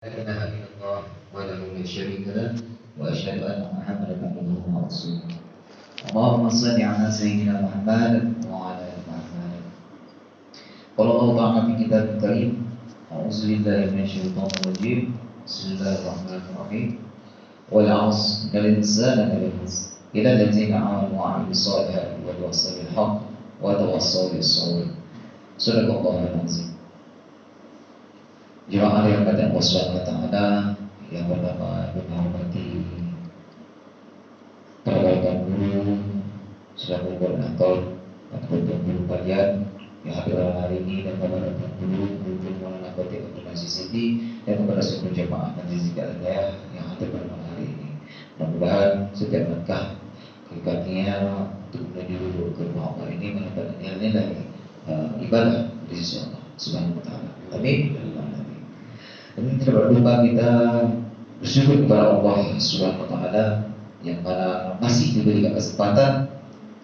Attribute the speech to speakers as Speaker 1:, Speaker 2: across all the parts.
Speaker 1: لا إله إلا الله وحده لا شريك له وأشهد أن محمدا عبده ورسوله. اللهم صل على سيدنا محمد وعلى آل محمد. قال الله تعالى في كتاب الكريم: أعوذ بالله من الشيطان الرجيم. بسم الله الرحمن الرحيم. والعصر إن الإنسان لفي خسر إلا الذين آمنوا وعملوا الصالحات وتواصوا بالحق وتواصوا بالصبر. صدق الله العظيم. Jemaah yang pada Allah SWT, yang pertama menghormati para guru selaku koordinator atau guru kalian yang hadir hari ini, dan kepada guru Maulana Khatib Abdul Aziz Siti, dan kepada seluruh jemaah Majelis Hidayah yang hadir pada hari ini. Mudah-mudahan setiap langkah kakinya untuk menuju ke rumah Allah ini mendapatkan nilai ibadah di sisi Allah Subhanahu wa Ta'ala. Amin. Dan tidak berlupa kita bersyukur kepada Allah Subhanahu wa Ta'ala yang mana masih diberikan kesempatan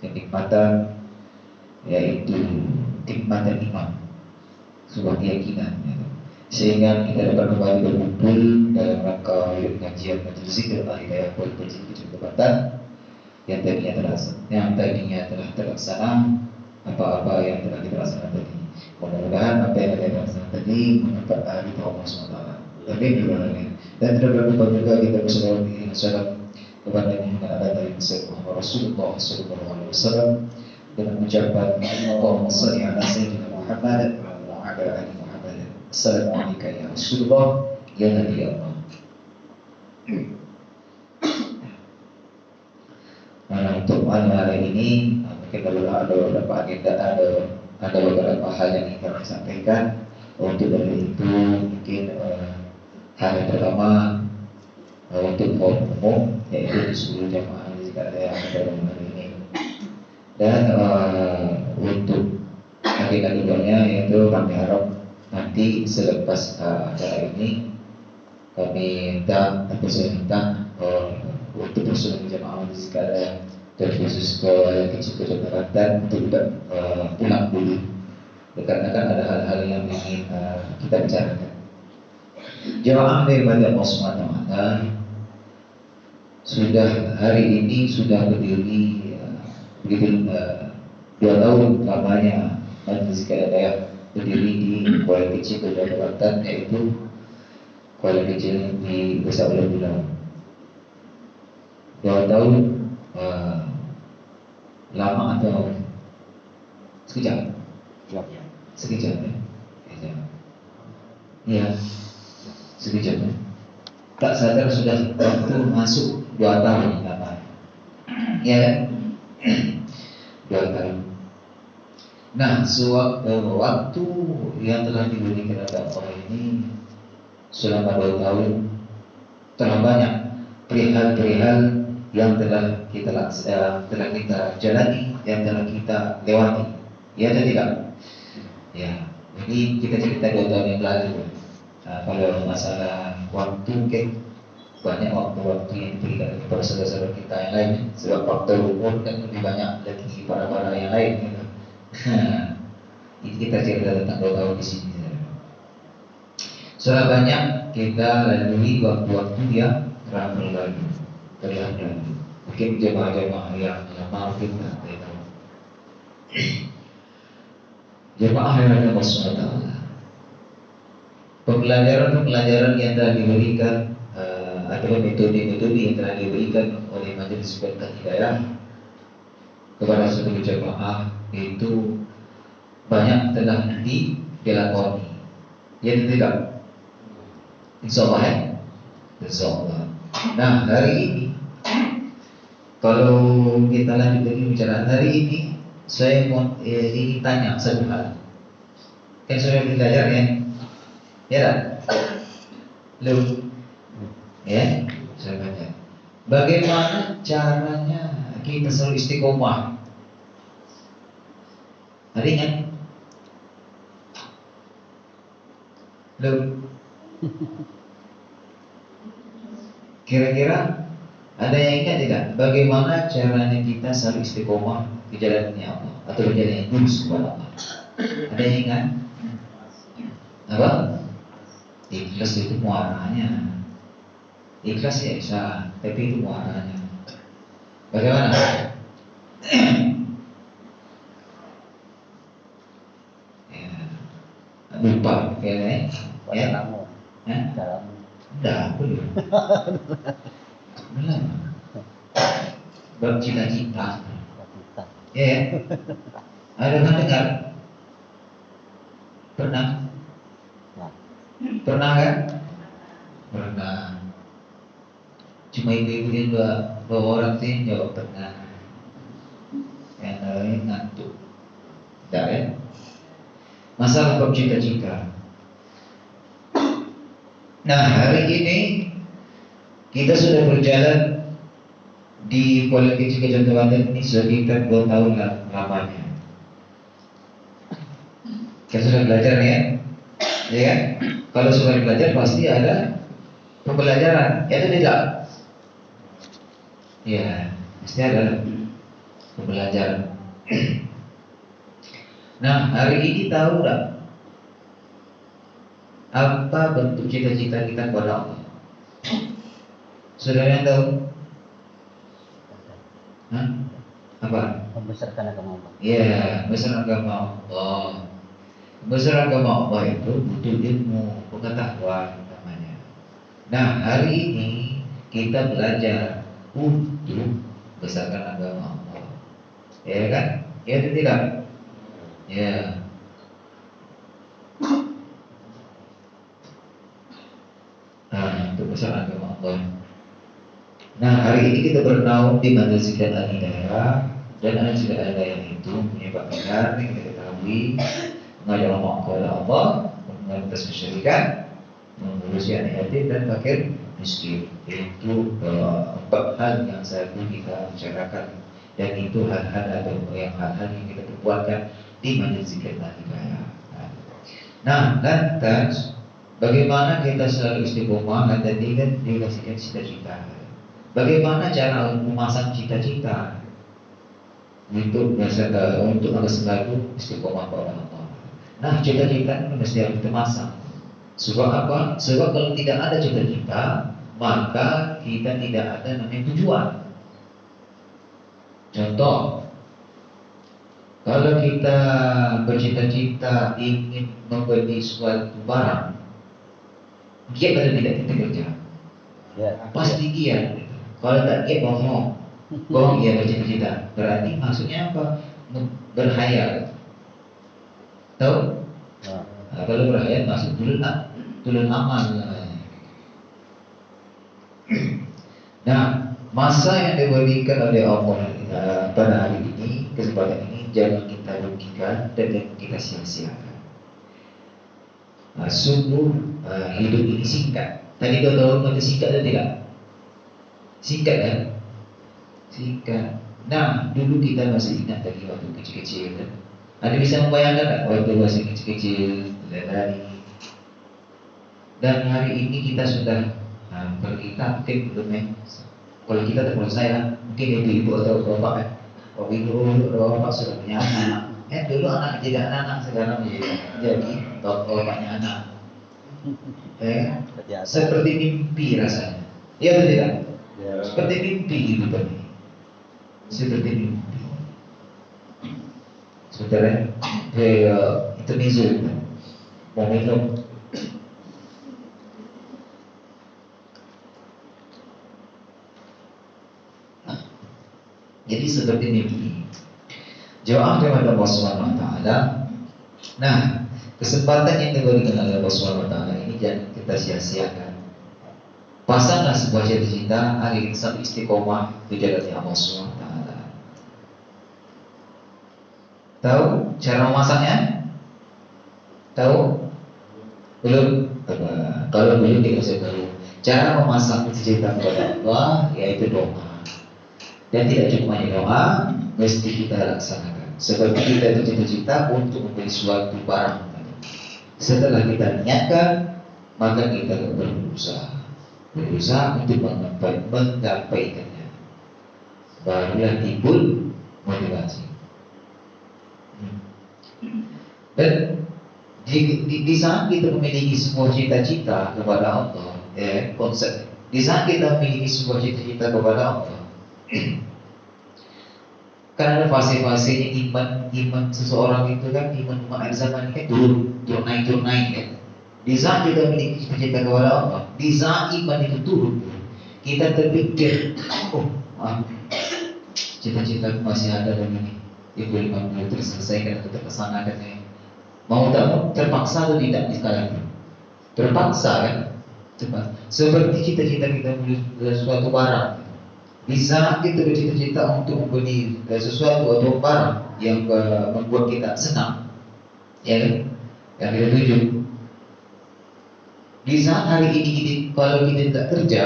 Speaker 1: kenikmatan, yaitu kenikmatan iman, sebuah keyakinan, sehingga kita dapat kembali berkumpul dalam rangka kajian majelis zikir al-hidayah wal kebatan yang tadinya telah terlaksana apa-apa yang telah kita laksanakan tadi. Mudah-mudahan apa yang kita laksanakan tadi mendapat ridha Allah SWT. Amin. Dan tidak berlupa juga kita bersalawat kepada Nabi Muhammad Rasulullah SAW dengan mengucapkan Allahumma shalli ala sayyidina Muhammad wa ala ali Muhammad. Assalamualaikum ya Rasulullah ya Nabi Allah. Nah, untuk malam hari ini mungkin ada beberapa agenda, ada beberapa hal yang ingin kami sampaikan. Untuk dari itu mungkin hari pertama untuk kaum umum, yaitu di seluruh jamaah jika ada yang pada hari ini. Dan untuk agenda keduanya yaitu kami harap nanti selepas acara ini kami minta atau saya minta untuk seluruh jamaah jika ada yang terkhusus ke yang kecil ke Jakarta untuk tidak pulang dulu, karena kan ada hal-hal yang ingin kita bicarakan. Jemaah daripada Allah SWT sudah hari ini sudah berdiri begitu 2 tahun lamanya Majelis Hidayah berdiri di Kuala Kecil Jakarta, yaitu Kuala Kecil di Desa Ulang Bulan. 2 tahun lama atau sekejap? Sekejap ya? Iya, sekejap ya? Tak sadar sudah waktu masuk 2 tahun lama. Ya kan? 2 tahun. Nah, waktu yang telah diberikan oleh Allah ini selama 2 tahun telah banyak perihal-perihal yang telah kita jalani, yang telah kita lewati. Ya atau tidak? Ya, ini kita cerita 2 tahun yang lalu. Kalau masalah waktu, banyak waktu-waktu yang diberikan kepada saudara-saudara kita yang lain. Sebab faktor umur kan lebih banyak lagi para yang lain. Gitu. Ini kita cerita tentang 2 tahun di sini. Sudah banyak kita lalui waktu-waktu yang telah berlalu. Mungkin jemaah-jemaah yang lama mungkin tak tahu. Jemaah yang ada SWT, pembelajaran yang telah diberikan atau metode-metode yang telah diberikan oleh Majelis Hidayah kepada seluruh jemaah itu banyak telah dilakoni. Ya tidak? Insyaallah ya. Insyaallah. Nah, hari ini kalau kita lanjut lagi bicara hari ini, saya mau ingin tanya satu hal. Kan sudah belajar ya? Ya tak? Belum? Ya? Saya tanya. Bagaimana caranya kita selalu istiqomah? Ada ingat? Belum? Kira-kira ada yang ingat tidak? Bagaimana caranya kita selalu istiqomah di jalannya Allah atau di jalan yang lurus kepada Allah? Ada yang ingat? Apa? Ikhlas itu muaranya. Ikhlas ya bisa, tapi itu muaranya. Bagaimana? Ya, lupa kayaknya. Ya.
Speaker 2: Dalam.
Speaker 1: Udah, belum. Belum. Bercita-cita. Ya. Ada pernah dengar? Pernah? Pernah kan? Pernah. Cuma ibu-ibu dua orang sih jawab pernah. Yang lain ngantuk. Tidak ya? Masalah bercita-cita. Nah, hari ini kita sudah berjalan di Politik Kejadian Banten ini sekitar 2 tahun lamanya. Kita sudah belajar ya, ya kan? Kalau sudah belajar pasti ada pembelajaran, ya itu tidak? Ya, pasti ada pembelajaran. Nah, hari ini tahu tak apa bentuk cita-cita kita kepada Allah? Saudara yang tahu? Hah? Apa?
Speaker 2: Membesarkan agama Allah.
Speaker 1: Ya, besar agama Allah. Besar agama Allah itu butuh ilmu, pengetahuan namanya. Nah, hari ini kita belajar untuk besarkan agama Allah. Ya kan? Ya atau tidak? Ya. Nah, untuk besar agama Allah. Nah, hari ini kita bernaung di Madrasah Al-Hidayah, dan Madrasah Al-Hidayah itu punya bagian yang kita ketahui mengajar Allah kepada Allah, mengajar kesyirikan, mengurusi anak yatim dan fakir miskin. Itu 4 hal yang saya pun kita bicarakan, dan itu hal-hal atau hal-hal yang kita perbuatkan di Madrasah Al-Hidayah. Nah, lantas bagaimana kita selalu istiqomah dan tidak dikasihkan cita-cita? Bagaimana cara memasang cita-cita untuk agar selalu istiqomah kepada Allah? Nah, cita-cita ini mesti harus kita masang. Sebab apa? Sebab kalau tidak ada cita-cita, maka kita tidak ada namanya tujuan. Contoh, kalau kita bercita-cita ingin membeli suatu barang, giat atau tidak kita kerja?
Speaker 2: Ya.
Speaker 1: Pasti giat. Kalau tak giat bohong. Bohong dia bercita-cita. Berarti maksudnya apa? Berhayal. Tahu? Nah, kalau berhayal maksud tulun amal. Nah, masa yang diberikan oleh Allah pada hari ini, kesempatan ini jangan kita rugikan dan jangan kita sia-siakan. Sungguh hidup ini singkat. Tadi kau tahu kata singkat atau tidak? Singkat kan? Singkat. Nah, dulu kita masih ingat tadi waktu kecil-kecil kan? Ada bisa membayangkan tak waktu masih kecil-kecil lari. Dan hari ini kita sudah kalau kita mungkin belum ya. Kalau kita termasuk saya, mungkin ibu-ibu atau bapak kan? Kalau ibu atau bapak sudah punya anak. Dulu anak tidak anak, sekarang jadi bapaknya anak. Seperti mimpi rasanya. Iya atau tidak?
Speaker 2: Ya.
Speaker 1: Seperti mimpi gitu kan. Seperti mimpi. Saudara, itu nizul mau minum. Jadi seperti mimpi. Jawab kepada Allah Subhanahu wa taala. Nah, kesempatan yang diberikan oleh Allah Subhanahu wa taala ini jangan kita sia-siakan. Pasanglah sebuah cita-cita agar kita istiqomah di jalan Allah Subhanahu wa taala. Tahu cara memasaknya? Tahu? Belum? Kalau belum dikasih tahu. Cara memasak cita-cita kepada Allah yaitu doa. Dan tidak cuma hanya doa, mesti kita laksanakan. Seperti kita bercita-cita untuk membeli suatu barang. Setelah kita niatkan, maka kita berusaha untuk menggapaikannya. Barulah timbul motivasi. Dan Di saat kita memiliki sebuah cita-cita kepada Allah, konsep. Di saat kita memiliki sebuah cita-cita kepada Allah, kan ada fase-fasenya iman seseorang itu kan, iman akhir zaman ini kan turun naik kan. Di saat kita memiliki cita-cita kepada Allah, di saat iman itu turun, kita terpikir, cita-cita masih ada dan ini, ya boleh mampu terselesaikan atau terlaksanakan ya. Mau tak mau terpaksa atau tidak di sekarang itu? Terpaksa kan? Seperti cita-cita kita membeli sesuatu barang. Di saat kita bercita-cita untuk membeli sesuatu atau barang yang membuat kita senang, ya kan? Yang kita tuju. Di saat hari ini kalau kita tidak kerja,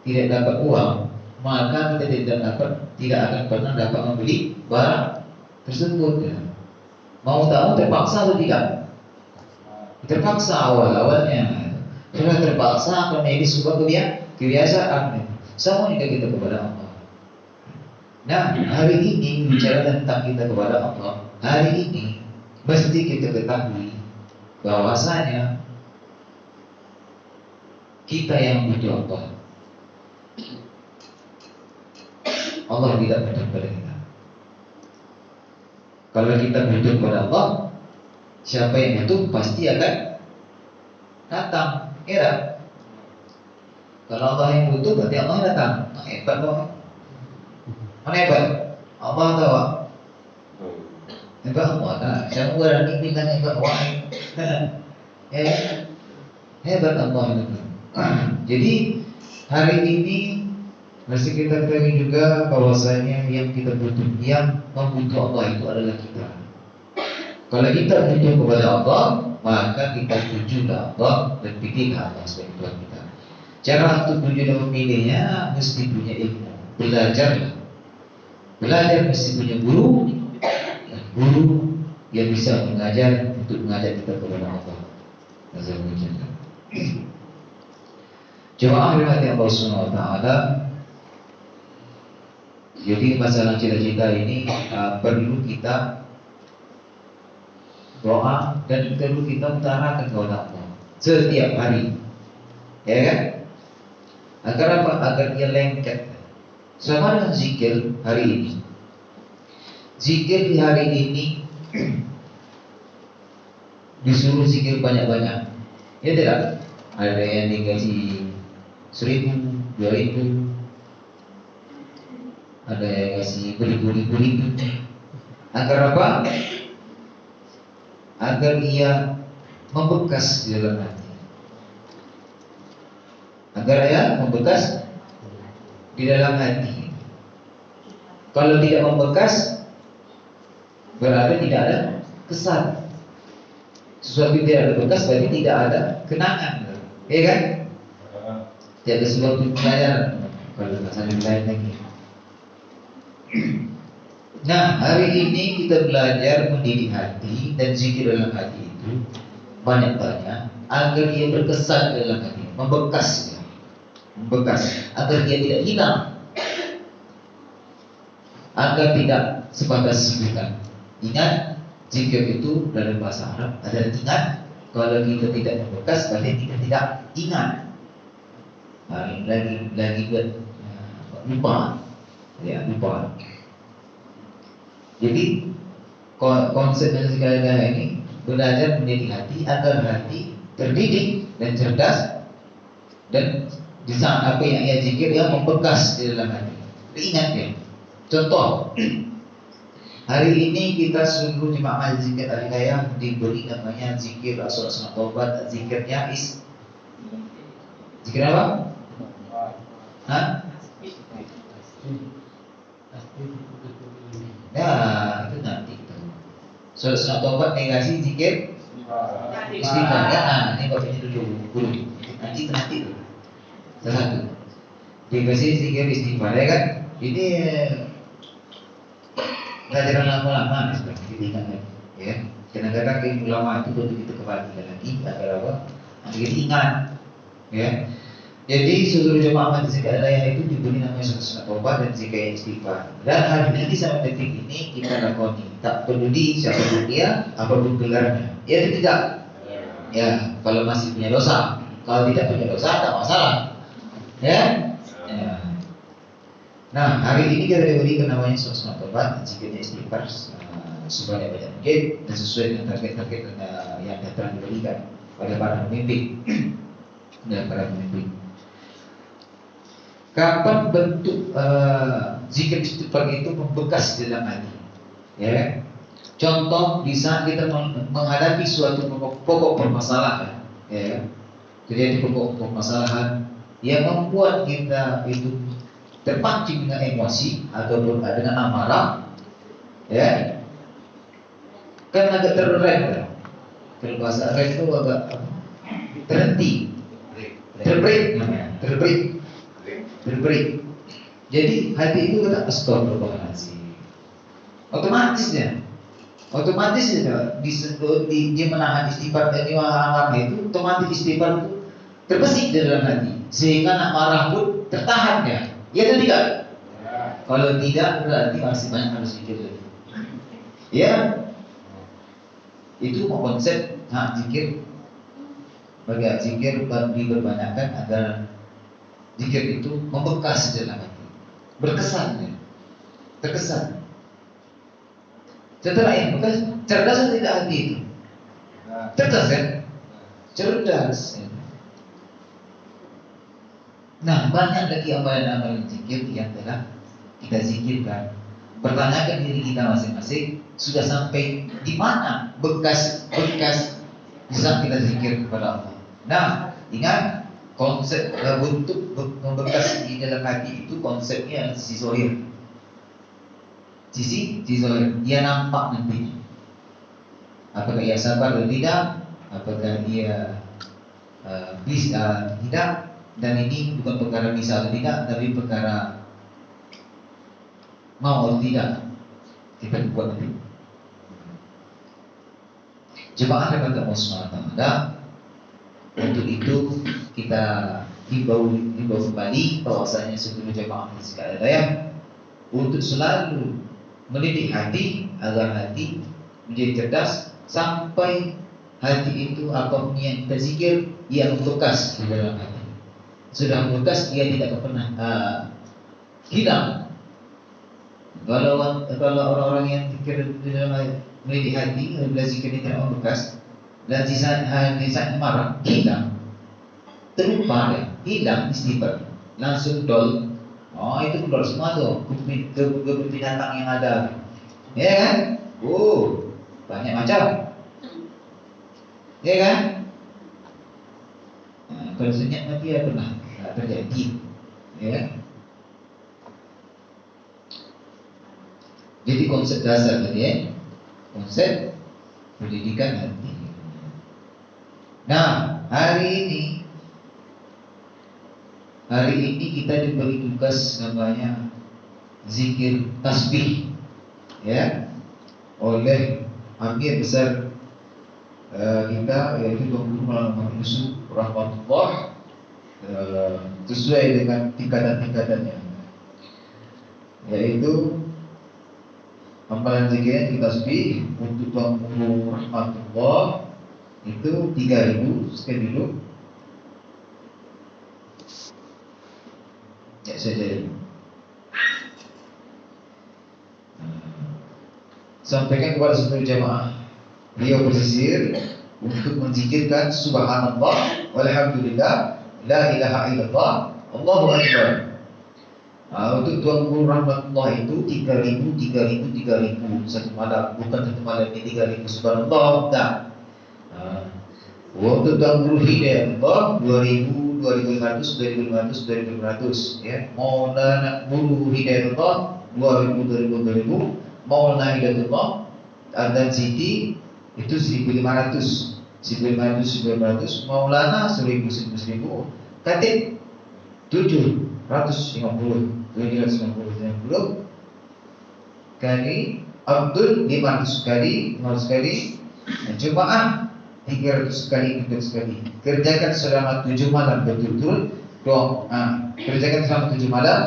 Speaker 1: tidak dapat uang, maka kita tidak akan pernah dapat membeli barang tersebut. Ya. Mau tak mau terpaksa atau tidak? Terpaksa awalnya. Sudah terpaksa akan menjadi sebuah kebiasaan. Sama juga kita kepada Allah. Nah, hari ini bicara tentang kita kepada Allah. Hari ini mesti kita ketahui bahwasanya kita yang butuh Allah. Allah tidak butuh kepada kita. Kalau kita butuh kepada Allah, siapa yang butuh pasti akan datang. Ya. Kalau Allah yang butuh berarti Allah datang. Hebat loh. Mana hebat? Allah tahu. Hebat Allah. Nah, saya berani bilang hebat Allah. Hebat Allah itu. Jadi hari ini mesti kita ketahui juga bahwasanya yang kita butuh, yang membutuh Allah itu adalah kita. Kalau kita butuh kepada Allah, maka kita tujulah Allah dan pilihlah Allah sebagai Tuhan kita. Cara untuk tuju dan memilihnya mesti punya ilmu, belajarlah. Belajar mesti punya guru, dan guru yang bisa mengajar untuk mengajak kita kepada Allah. Azza wa Jalla. Jemaah rahmati Allah Subhanahu wa taala. Jadi masalah cita-cita ini perlu kita doa dan perlu kita utarakan kepada Allah setiap hari, ya kan? Agar apa? Agar dia lengket. Sama dengan zikir hari ini. Zikir di hari ini disuruh zikir banyak-banyak, ya tidak? Ada yang dikasih 1.000, 2.000. Ada yang kasih beribu-ribu. Agar apa? Agar ia membekas di dalam hati. Agar ia membekas di dalam hati. Kalau tidak membekas, berarti tidak ada kesan. Sesuatu tidak ada bekas berarti tidak ada kenangan, ya kan? Tidak ada sebuah pelajaran. Kalau bahasa lain lagi. Nah, hari ini kita belajar mendidik hati dan zikir dalam hati itu banyak-banyak agar ia berkesan dalam hati, membekas, agar dia tidak hilang, agar tidak sebatas sebutan. Ingat, zikir itu dalam bahasa Arab ada ingat. Kalau kita tidak membekas, berarti kita tidak ingat. Lagi buat lupa. Ya, lupa. Jadi konsep dari segala ini belajar mendidik hati agar hati terdidik dan cerdas, dan di saat apa yang ia zikir ia membekas di dalam hati. Ingat ya. Contoh, hari ini kita seluruh jemaah zikir al-hidayah diberi namanya zikir asal-asal taubat. Zikirnya zikir apa? Hah? Ya, itu nanti. Surat taubat negasi zikir istighfar. Ya, ini bapaknya dulu guru. Nanti itu. Salah satu. Negasi zikir istighfar, ya kan? Ini pelajaran lama-lama seperti ini kan, ya. Kadang-kadang ilmu lama itu perlu kita kembali lagi agar apa? Agar kita ingat, ya. Jadi seluruh jemaah majlis al-hidayah itu diberi namanya surat taubat dan zikir istighfar. Dan hari ini sampai detik ini kita lakoni. Tak peduli siapa dia, apapun gelarnya. Ya tidak. Ya, kalau masih punya dosa. Kalau tidak punya dosa, tak masalah. Ya. Ya. Nah, hari ini kita diberikan namanya suasana tobat, zikirnya istighfar sebanyak-banyak mungkin dan sesuai dengan target-target yang telah diberikan oleh para pemimpin dan para pemimpin. Kapan bentuk zikir istighfar itu membekas di dalam hati? Ya. Contoh di saat kita menghadapi suatu pokok permasalahan, ya. Terjadi pokok permasalahan yang membuat kita itu terpancing dengan emosi ataupun dengan amarah, ya, kan agak terrem. Kalau bahasa rem itu agak terhenti, terbreak namanya, terbreak. Jadi hati itu kata astagfirullahaladzim, otomatis dia menahan istighfar dan amarah itu, otomatis istighfar itu terbesit di dalam hati sehingga nak marah pun tertahan ya. Ya atau tidak? Kalau tidak berarti masih banyak harus zikir lagi. Ya, itu konsep zikir. Bagi zikir diperbanyakkan agar zikir itu membekas di dalam hati, berkesan ya, terkesan. Setelah itu bekas, cerdas atau tidak hati itu? Cerdas kan? Cerdas. Ya. Nah, banyak lagi amalan-amalan zikir yang telah kita zikirkan. Pertanyakan diri kita masing-masing, sudah sampai di mana bekas bisa kita zikir kepada Allah. Nah, ingat konsep bentuk membekas di dalam hati itu konsepnya sisi zahir. Sisi zahir, dia nampak nanti. Apakah ia sabar atau tidak? Apakah ia bisa tidak? Dan ini bukan perkara bisa atau tidak, tapi perkara mau atau tidak. Kita buat nanti. Jemaah yang Allah SWT. Untuk itu kita himbau kembali bahwasanya seluruh jemaah sekalian untuk selalu mendidik hati agar hati menjadi cerdas sampai hati itu apapun yang kita zikir ia membekas di dalam hati. Sudah membekas, ia tidak pernah hilang. Kalau orang-orang yang zikir di dalam mendidik hati, bila zikir ini tidak membekas, dan di saat marah hilang, terlupa ya, hilang istighfar, langsung dol. Oh itu dol semua tuh, binatang yang ada, ya kan? Banyak macam, ya kan? Nah, kalau senyap mati ya pernah terjadi, ya. Jadi konsep dasar tadi ya, konsep pendidikan hati. Nah, hari ini kita diberi tugas namanya zikir tasbih, ya, oleh Amir besar kita yaitu Tuan Muhammad Yusuf rahmatullah, sesuai dengan tingkatan-tingkatannya, yaitu amalan zikirnya kita tasbih untuk Tuan Muhammad rahmatullah itu 3.000 sekali dulu. Ya saja. Sampaikan kepada seluruh jamaah. Beliau bersisir untuk menzikirkan subhanallah walhamdulillah la ilaha illallah Allahu akbar. Untuk Tuan Guru rahmatullah itu 3.000 satu malam, bukan satu malam ini 3.000 subhanallah, tak. Untuk Tuan Guru Hidayatullah 2.000, 2.500 ya. Maulana Guru Hidayatullah 2.000 Maulana Hidayatullah dan Siti itu 1.500 Maulana 1.000 Katib 750 kali Abdul 500 kali Jemaah 300 kali. Kerjakan selama 7 malam betul-betul doa. Kerjakan selama 7 malam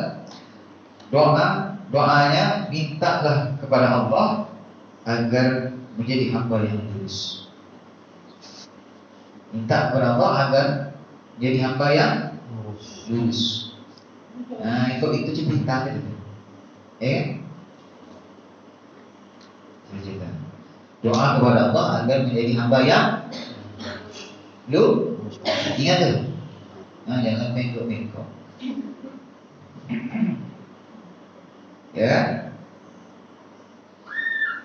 Speaker 1: doanya mintalah kepada Allah agar menjadi hamba yang lurus. Minta kepada Allah agar jadi hamba yang
Speaker 2: Lurus.
Speaker 1: lurus. Nah, itu cerita gitu. Cerita. Doa kepada Allah agar menjadi hamba yang lurus. Ingat tuh. Nah, jangan bengkok-bengkok. Ya.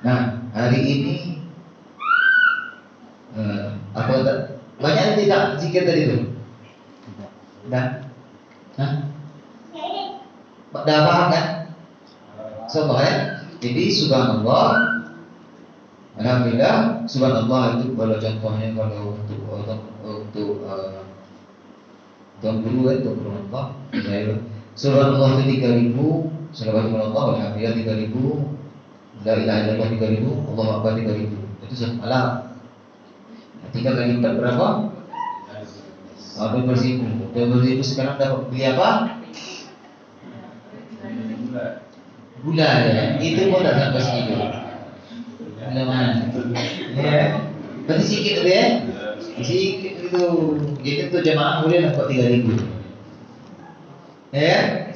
Speaker 1: Nah, hari ini banyak tidak zikir tadi itu? Dah? Hah? Dah paham kan? Subhanallah ya. Jadi subhanallah, alhamdulillah, subhanallah itu kalau contohnya kalau untuk Tuan Guru kan, Tuan Guru Allah, subhanallah itu 3000, subhanallah, alhamdulillah 3000, la ilaha illallah 3000, Allahu akbar 3000. Itu subhanallah. 3 kali 4 berapa? 12.000. 12.000 sekarang dapat beli apa? Gula ya. Itu pun tak sampai segitu. Gula mana? Ya. Berarti sedikit tu ya? Sedikit itu. Jadi tu jemaah boleh dapat 3.000. Ya?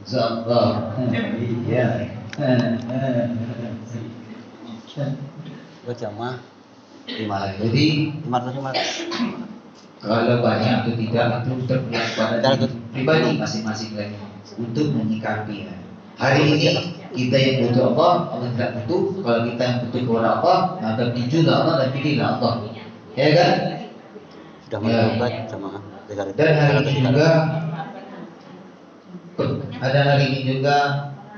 Speaker 1: InsyaAllah. Iya.
Speaker 2: Berjamaah.
Speaker 1: Jadi
Speaker 2: 500.
Speaker 1: kalau banyak atau tidak itu terpulang pada pribadi masing-masing lagi untuk menyikapi. Hari ini kita yang butuh Allah, Allah tidak butuh. Kalau kita yang butuh kepada Allah, maka tujulah Allah dan pilihlah Allah. Ya kan?
Speaker 2: Sudah mendapat jamaah.
Speaker 1: Dan hari ini juga hari ini juga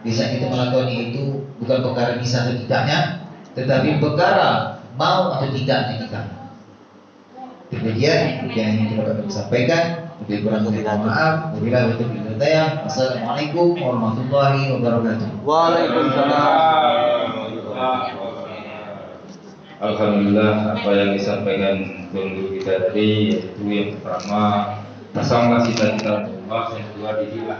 Speaker 1: bisa kita melakukan itu bukan perkara bisa atau tidaknya, tetapi perkara mau atau tidaknya kita. Demikian yang ingin kita sampaikan. Lebih kurang mohon maaf. Wabillahi taufiq wal hidayah. Wassalamualaikum warahmatullahi wabarakatuh.
Speaker 2: Waalaikumsalam.
Speaker 3: Alhamdulillah apa yang disampaikan guru kita tadi yaitu yang pertama pasanglah cita-cita Allah, yang kedua dirilah